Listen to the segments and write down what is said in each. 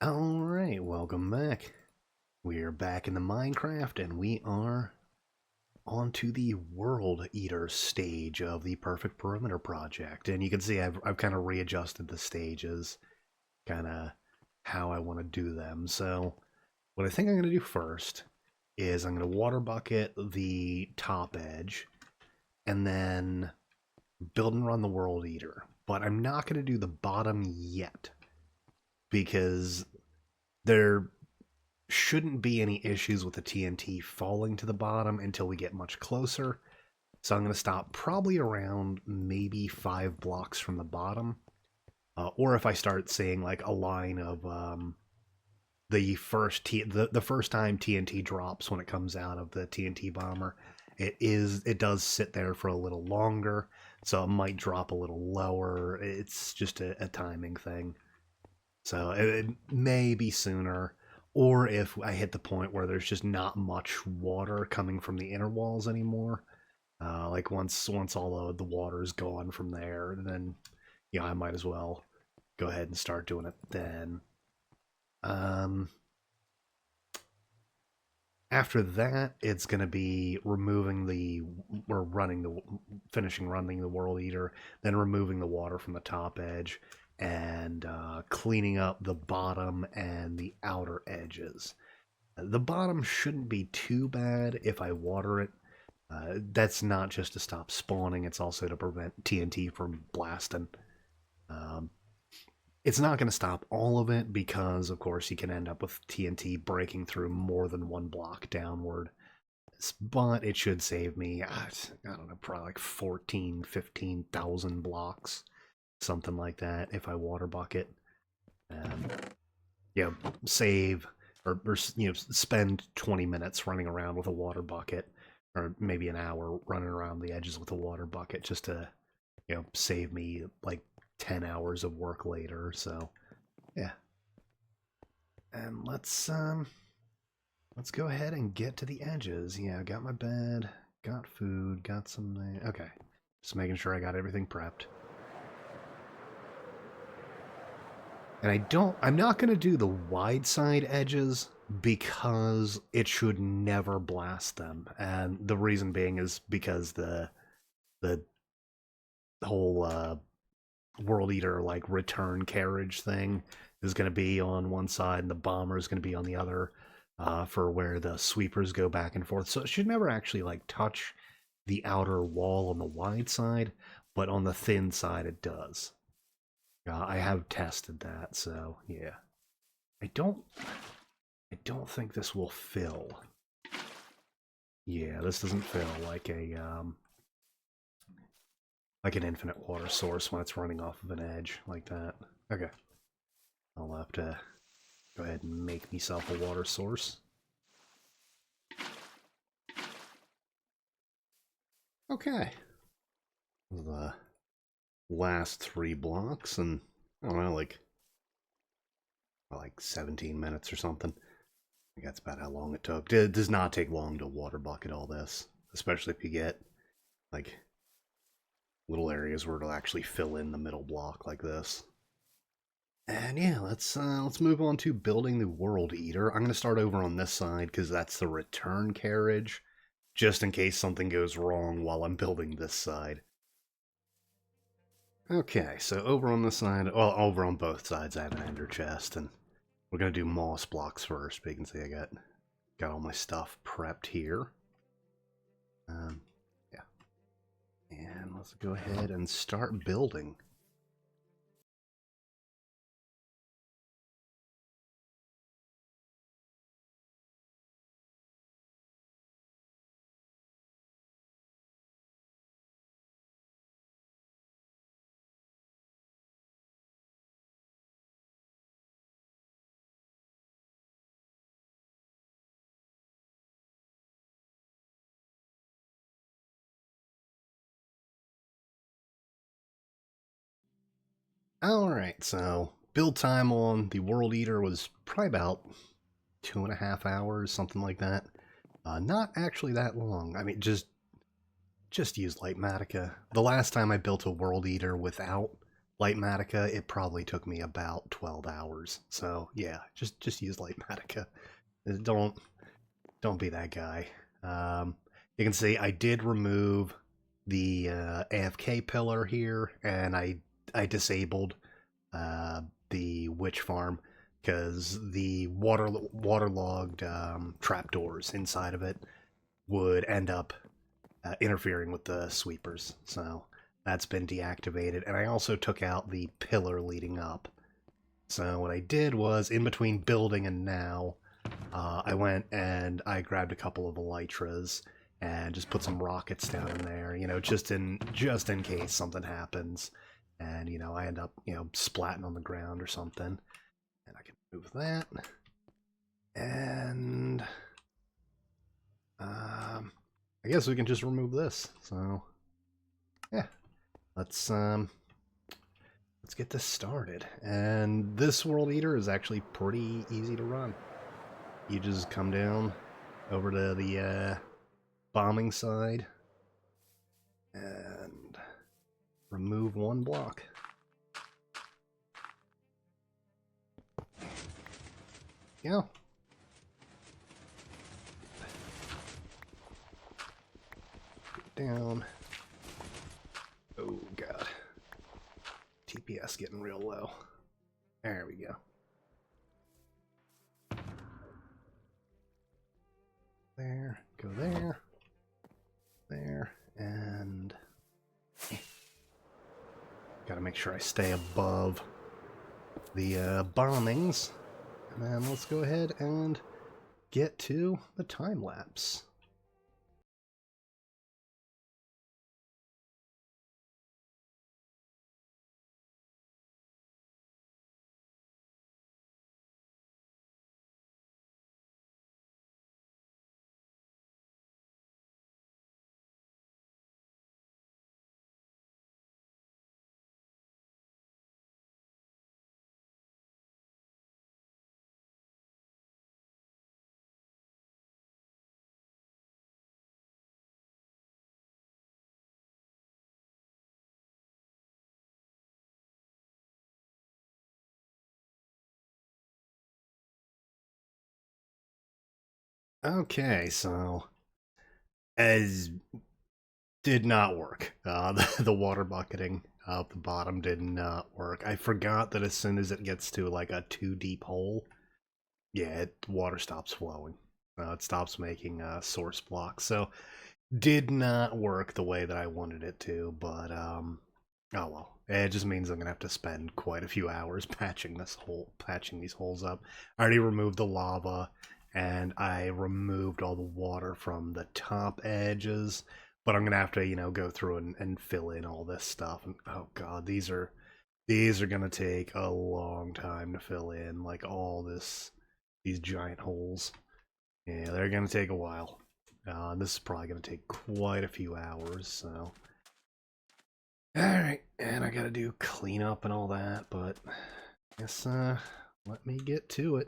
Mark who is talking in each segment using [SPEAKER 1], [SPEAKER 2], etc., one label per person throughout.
[SPEAKER 1] Alright, welcome back. We're back in the Minecraft and we are onto the World Eater stage of the Perfect Perimeter project. And you can see I've kind of readjusted the stages, kind of how I want to do them. So what I think I'm going to do first is I'm going to water bucket the top edge and then build and run the World Eater. But I'm not going to do the bottom yet because there shouldn't be any issues with the TNT falling to the bottom until we get much closer. So I'm going to stop probably around maybe 5 blocks from the bottom. Or if I start seeing like a line of the first time TNT drops when it comes out of the TNT bomber, it does sit there for a little longer, so it might drop a little lower. It's just a timing thing. So it may be sooner, or if I hit the point where there's just not much water coming from the inner walls anymore. Like once all of the water is gone from there, then yeah, I might as well go ahead and start doing it then. Um, After that, it's going to be finishing running the World Eater, then removing the water from the top edge, and cleaning up the bottom and the outer edges. The bottom shouldn't be too bad if I water it. That's not just to stop spawning, it's also to prevent TNT from blasting. Um, it's not going to stop all of it because, of course, you can end up with TNT breaking through more than one block downward. But it should save me, I don't know, probably like 14, 15,000 blocks, something like that, if I water bucket. Um, save or spend 20 minutes running around with a water bucket, or maybe an hour running around the edges with a water bucket just to, save me like 10 hours of work later. So, yeah. And let's go ahead and get to the edges. Yeah, I got my bed, got food, got some. Okay, just making sure I got everything prepped. And I'm not going to do the wide side edges because it should never blast them. And the reason being is because the whole World Eater like return carriage thing is going to be on one side and the bomber is going to be on the other, for where the sweepers go back and forth. So it should never actually like touch the outer wall on the wide side, but on the thin side it does. I have tested that, so yeah. I don't think this will fill. Yeah, this doesn't fill like an infinite water source when it's running off of an edge like that. Okay. I'll have to go ahead and make myself a water source. Okay. The last 3 blocks, and I don't know, like 17 minutes or something. I think that's about how long it took. It does not take long to water bucket all this, especially if you get like little areas where it'll actually fill in the middle block like this. And yeah, let's move on to building the World Eater. I'm gonna start over on this side because that's the return carriage, just in case something goes wrong while I'm building this side. Okay, so over on this side, well, over on both sides, I have an ender chest, and we're gonna do moss blocks first. But you can see I got all my stuff prepped here. Yeah, and let's go ahead and start building. Alright, so build time on the World Eater was probably about 2.5 hours, something like that. Not actually that long. I mean, just use Lightmatica. The last time I built a World Eater without Litematica, it probably took me about 12 hours. So yeah, just use Litematica. Don't be that guy. You can see I did remove the AFK pillar here, and I disabled the witch farm because the waterlogged trapdoors inside of it would end up interfering with the sweepers. So that's been deactivated, and I also took out the pillar leading up. So what I did was, in between building and now, I went and I grabbed a couple of elytras and just put some rockets down in there, you know, just in case something happens, and you know I end up splatting on the ground or something. And I can move that, and I guess we can just remove this. So yeah, let's get this started. And this World Eater is actually pretty easy to run. You just come down over to the bombing side and remove one block. Yeah. Down. Oh god. TPS getting real low. There we go. There, go there, there, and gotta make sure I stay above the bombings. And then let's go ahead and get to the time lapse. Okay, so as did not work. The water bucketing up the bottom did not work. I forgot that as soon as it gets to like a 2 deep hole, yeah, water stops flowing. It stops making source blocks. So did not work the way that I wanted it to, but oh well. It just means I'm gonna have to spend quite a few hours patching these holes up. I already removed the lava, and I removed all the water from the top edges, but I'm gonna have to, go through and fill in all this stuff. And oh god, these are gonna take a long time to fill in, like these giant holes. Yeah, they're gonna take a while. This is probably gonna take quite a few hours, so. Alright, and I gotta do cleanup and all that, but I guess, let me get to it.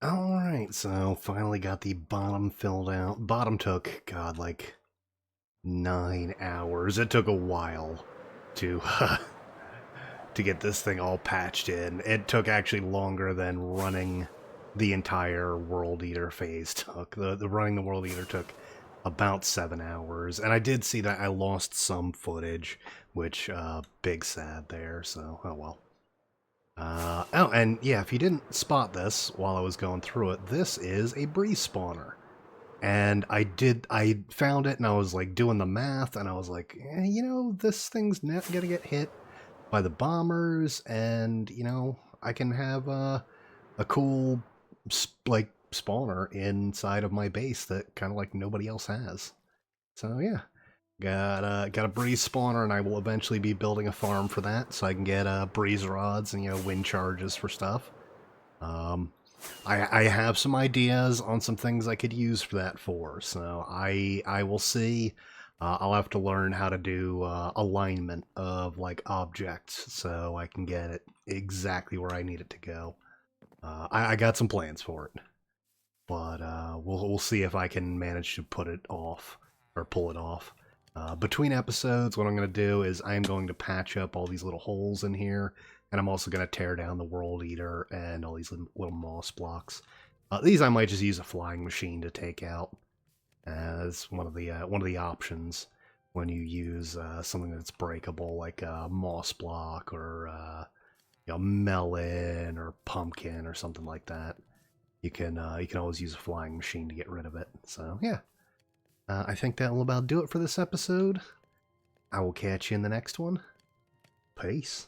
[SPEAKER 1] Alright, so finally got the bottom filled out. Bottom took, God, like 9 hours. It took a while to to get this thing all patched in. It took actually longer than running the entire World Eater phase took. The running the World Eater took about 7 hours, and I did see that I lost some footage, which big sad there. So oh well. Oh, and yeah, if you didn't spot this while I was going through it, this is a breeze spawner. And I found it and I was like doing the math and I was like, you know, this thing's not gonna get hit by the bombers and, you know, I can have a cool, like, spawner inside of my base that kind of like nobody else has. So yeah, got a breeze spawner, and I will eventually be building a farm for that, so I can get breeze rods and wind charges for stuff. Um, I have some ideas on some things I could use for that for, so I will see. I'll have to learn how to do alignment of like objects so I can get it exactly where I need it to go. I got some plans for it, but we'll see if I can manage to put it off or pull it off. Between episodes, what I'm going to do is I'm going to patch up all these little holes in here, and I'm also going to tear down the World Eater and all these little moss blocks. These I might just use a flying machine to take out as one of the options when you use something that's breakable, like a moss block or melon or pumpkin or something like that. You can always use a flying machine to get rid of it. So yeah, I think that will about do it for this episode. I will catch you in the next one. Peace.